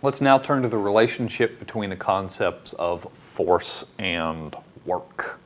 Let's now turn to the relationship between the concepts of force and work.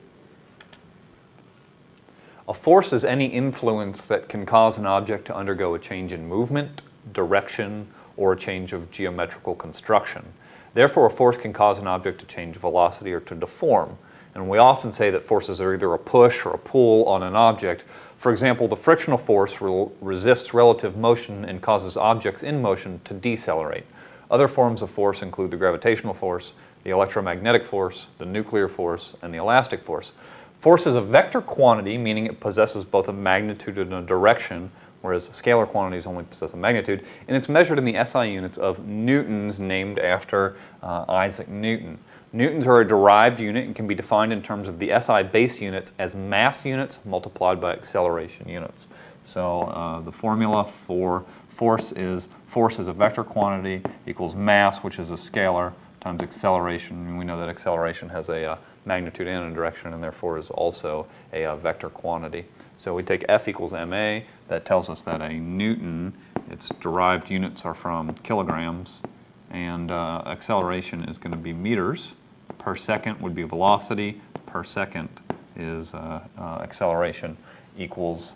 A force is any influence that can cause an object to undergo a change in movement, direction, or a change of geometrical construction. Therefore, a force can cause an object to change velocity or to deform. And we often say that forces are either a push or a pull on an object. For example, the frictional force resists relative motion and causes objects in motion to decelerate. Other forms of force include the gravitational force, the electromagnetic force, the nuclear force, and the elastic force. Force is a vector quantity, meaning it possesses both a magnitude and a direction, whereas scalar quantities only possess a magnitude, and it's measured in the SI units of newtons, named after Isaac Newton. Newtons are a derived unit and can be defined in terms of the SI base units as mass units multiplied by acceleration units. So the formula for force is a vector quantity equals mass, which is a scalar, times acceleration. And we know that acceleration has a magnitude and a direction, and therefore is also a vector quantity. So we take F equals ma. That tells us that a newton, its derived units are from kilograms, and acceleration is going to be meters. Per second would be velocity. Per second is acceleration, equals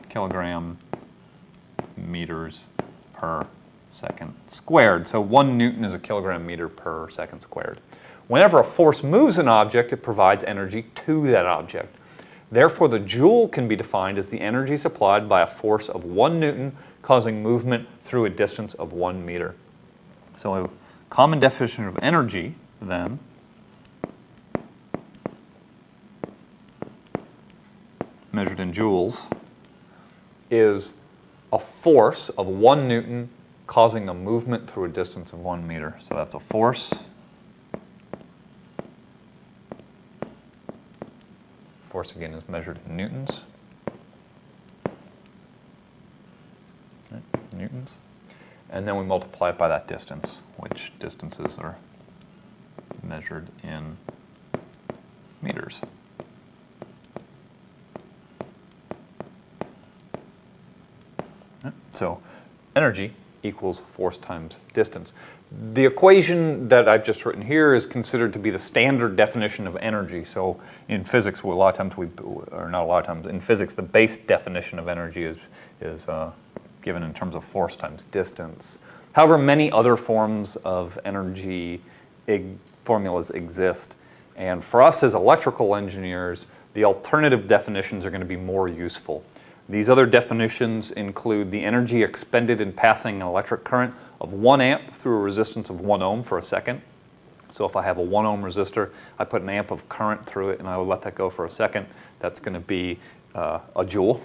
kilogram meters per second squared. So 1 newton is a kilogram meter per second squared. Whenever a force moves an object, it provides energy to that object. Therefore, the joule can be defined as the energy supplied by a force of 1 newton causing movement through a distance of 1 meter. So a common definition of energy, then, measured in joules, is a force of 1 newton causing a movement through a distance of 1 meter. So that's a force. Force, again, is measured in newtons. Right, newtons. And then we multiply it by that distance, which distances are measured in meters. Right, so energy equals force times distance. The equation that I've just written here is considered to be the standard definition of energy. So in physics, in physics, the base definition of energy is given in terms of force times distance. However, many other forms of energy formulas exist. And for us as electrical engineers, the alternative definitions are going to be more useful. These other definitions include the energy expended in passing an electric current of 1 amp through a resistance of 1 ohm for a second. So if I have a 1 ohm resistor, I put an amp of current through it and I will let that go for a second. That's going to be a joule.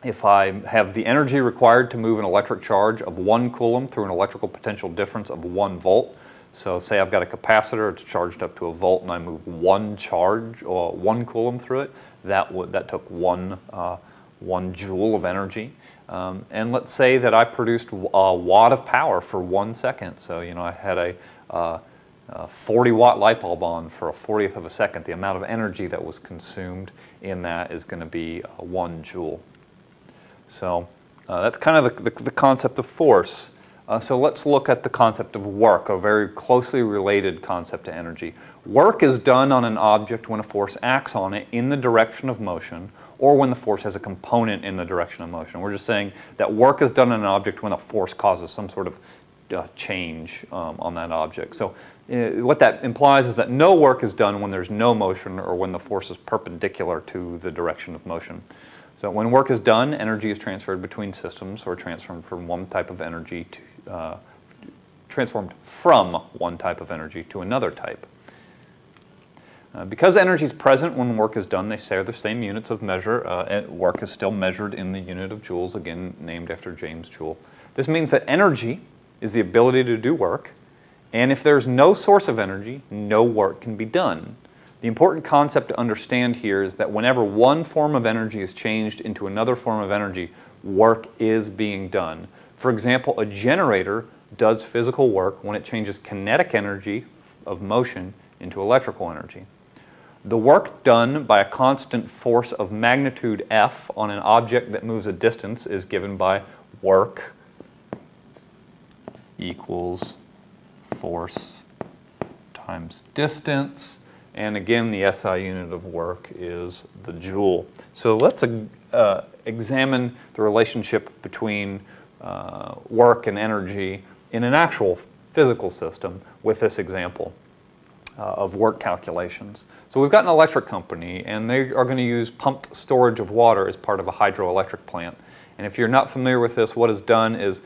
If I have the energy required to move an electric charge of 1 coulomb through an electrical potential difference of 1 volt, so say I've got a capacitor, it's charged up to a volt, and I move 1 charge or 1 coulomb through it, that took one joule of energy. And let's say that I produced a watt of power for 1 second. So I had a 40-watt light bulb on for a 40th of a second. The amount of energy that was consumed in that is going to be 1 joule. So that's kind of the concept of force. So let's look at the concept of work, a very closely related concept to energy. Work is done on an object when a force acts on it in the direction of motion, or when the force has a component in the direction of motion. We're just saying that work is done on an object when a force causes some sort of change on that object. So what that implies is that no work is done when there's no motion or when the force is perpendicular to the direction of motion. So when work is done, energy is transferred between systems or transformed from one type of energy to another type. Because energy is present when work is done, they share the same units of measure. Work is still measured in the unit of joules, again named after James Joule. This means that energy is the ability to do work, and if there's no source of energy, no work can be done. The important concept to understand here is that whenever one form of energy is changed into another form of energy, work is being done. For example, a generator does physical work when it changes kinetic energy of motion into electrical energy. The work done by a constant force of magnitude F on an object that moves a distance is given by work equals force times distance. And again, the SI unit of work is the joule. So let's examine the relationship between work and energy in an actual physical system with this example of work calculations. So we've got an electric company, and they are going to use pumped storage of water as part of a hydroelectric plant. And if you're not familiar with this, what is done is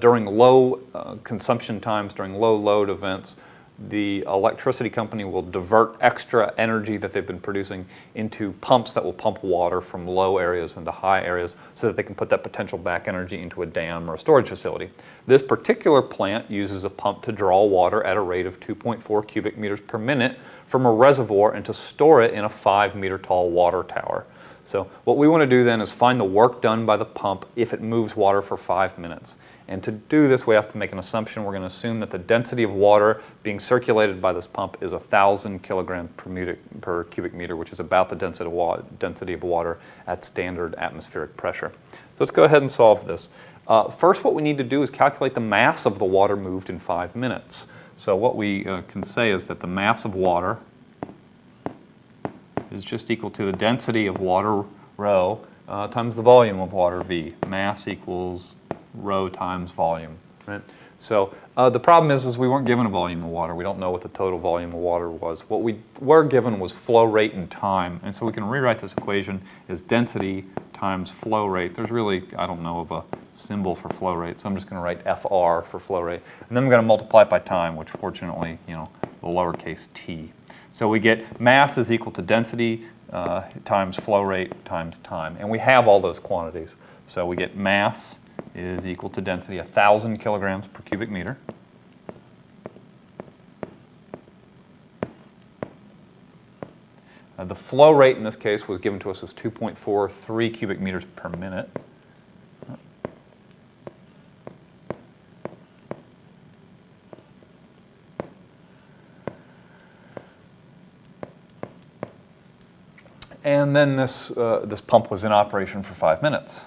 during low consumption times, during low load events, the electricity company will divert extra energy that they've been producing into pumps that will pump water from low areas into high areas so that they can put that potential back energy into a dam or a storage facility. This particular plant uses a pump to draw water at a rate of 2.4 cubic meters per minute from a reservoir and to store it in a 5-meter tall water tower. So what we want to do then is find the work done by the pump if it moves water for 5 minutes. And to do this, we have to make an assumption. We're going to assume that the density of water being circulated by this pump is 1,000 kilograms per cubic meter, which is about the density of water at standard atmospheric pressure. So let's go ahead and solve this. First, what we need to do is calculate the mass of the water moved in 5 minutes. So what we can say is that the mass of water is just equal to the density of water, rho, times the volume of water, v. Mass equals rho times volume, right? So the problem is we weren't given a volume of water. We don't know what the total volume of water was. What we were given was flow rate and time. And so we can rewrite this equation as density times flow rate. There's really, I don't know of a symbol for flow rate, so I'm just going to write FR for flow rate. And then I'm going to multiply it by time, which fortunately, the lowercase t. So we get mass is equal to density times flow rate times time. And we have all those quantities. So we get mass is equal to density, 1,000 kilograms per cubic meter. The flow rate in this case was given to us as 2.43 cubic meters per minute. And then this pump was in operation for 5 minutes.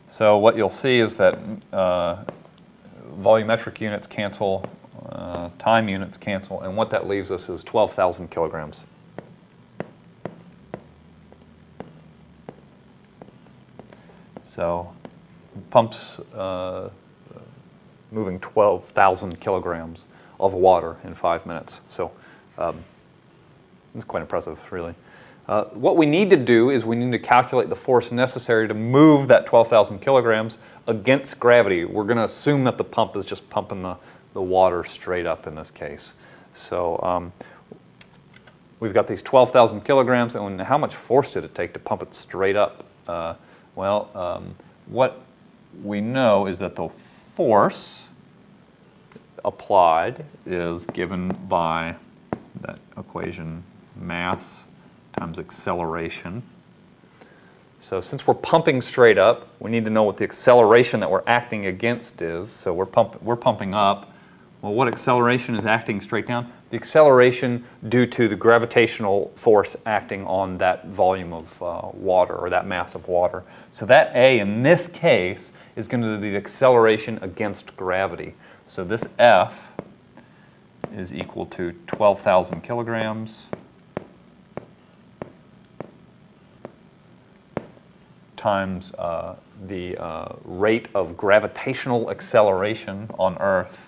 So what you'll see is that volumetric units cancel, time units cancel, and what that leaves us is 12,000 kilograms. So pumps moving 12,000 kilograms of water in 5 minutes. So it's quite impressive, really. What we need to do is we need to calculate the force necessary to move that 12,000 kilograms against gravity. We're going to assume that the pump is just pumping the water straight up in this case. So we've got these 12,000 kilograms, and how much force did it take to pump it straight up? What we know is that the force applied is given by that equation, mass times acceleration. So since we're pumping straight up, we need to know what the acceleration that we're acting against is. So we're pumping up. Well, what acceleration is acting straight down? The acceleration due to the gravitational force acting on that volume of water, or that mass of water. So that A in this case is going to be the acceleration against gravity. So this F is equal to 12,000 kilograms times the rate of gravitational acceleration on Earth,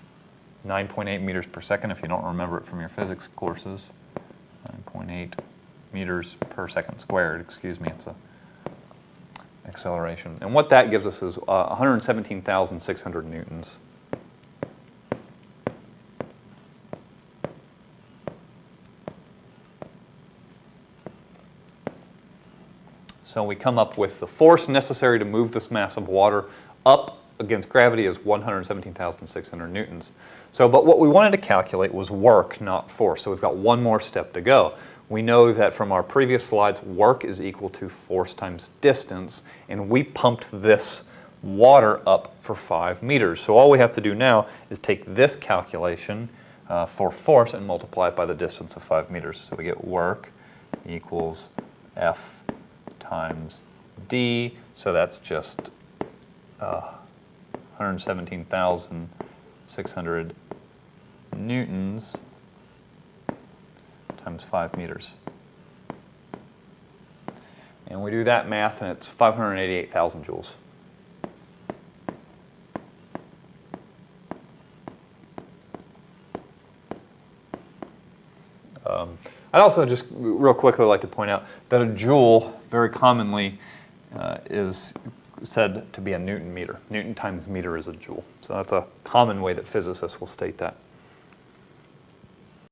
9.8 meters per second, if you don't remember it from your physics courses. 9.8 meters per second squared, excuse me, it's a acceleration. And what that gives us is 117,600 newtons. So we come up with the force necessary to move this mass of water up against gravity is 117,600 newtons. So, but what we wanted to calculate was work, not force. So we've got one more step to go. We know that from our previous slides, work is equal to force times distance, and we pumped this water up for 5 meters. So all we have to do now is take this calculation for force and multiply it by the distance of 5 meters. So we get work equals F times d, so that's just 117,600 newtons times 5 meters. And we do that math, and it's 588,000 joules. I'd also just real quickly like to point out that a joule very commonly is said to be a Newton meter. Newton times meter is a joule. So that's a common way that physicists will state that.